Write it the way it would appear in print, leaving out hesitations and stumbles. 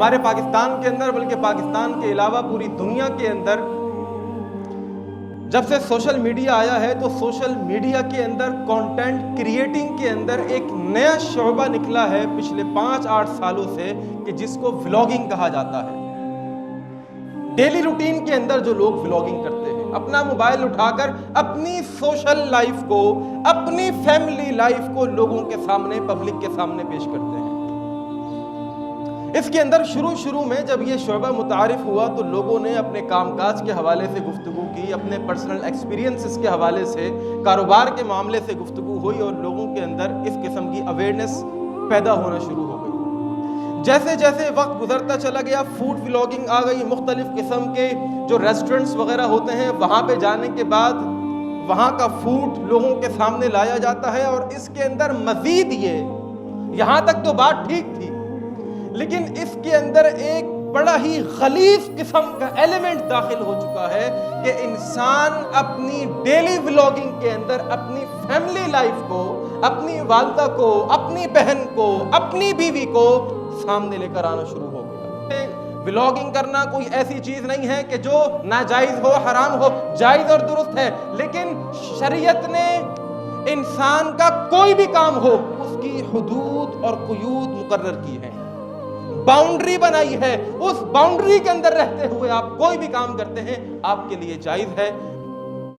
ہمارے پاکستان کے اندر بلکہ پاکستان کے علاوہ پوری دنیا کے اندر جب سے سوشل میڈیا آیا ہے تو سوشل میڈیا کے اندر کانٹینٹ کریٹنگ کے اندر ایک نیا شعبہ نکلا ہے پچھلے 5-8 سالوں سے کہ جس کو ولاگنگ کہا جاتا ہے۔ ڈیلی روٹین کے اندر جو لوگ ولاگنگ کرتے ہیں، اپنا موبائل اٹھا کر اپنی سوشل لائف کو، اپنی فیملی لائف کو لوگوں کے سامنے، پبلک کے سامنے پیش کرتے ہیں۔ اس کے اندر شروع میں جب یہ شعبہ متعارف ہوا تو لوگوں نے اپنے کام کاج کے حوالے سے گفتگو کی، اپنے پرسنل ایکسپیرینسز کے حوالے سے، کاروبار کے معاملے سے گفتگو ہوئی اور لوگوں کے اندر اس قسم کی اویئرنیس پیدا ہونا شروع ہو گئی۔ جیسے جیسے وقت گزرتا چلا گیا، فوڈ ولاگنگ آ گئی، مختلف قسم کے جو ریسٹورنٹس وغیرہ ہوتے ہیں وہاں پہ جانے کے بعد وہاں کا فوڈ لوگوں کے سامنے لایا جاتا ہے، اور اس کے اندر مزید یہاں تک تو بات ٹھیک تھی، لیکن اس کے اندر ایک بڑا ہی غلیظ قسم کا ایلیمنٹ داخل ہو چکا ہے کہ انسان اپنی ڈیلی ولاگنگ کے اندر اپنی فیملی لائف کو، اپنی والدہ کو، اپنی بہن کو، اپنی بیوی کو سامنے لے کر آنا شروع ہو گیا۔ ولاگنگ کرنا کوئی ایسی چیز نہیں ہے کہ جو ناجائز ہو، حرام ہو، جائز اور درست ہے، لیکن شریعت نے انسان کا کوئی بھی کام ہو اس کی حدود اور قیود مقرر کی ہیں، باؤنڈری بنائی ہے۔ اس باؤنڈری کے اندر رہتے ہوئے آپ کوئی بھی کام کرتے ہیں آپ کے لیے جائز ہے،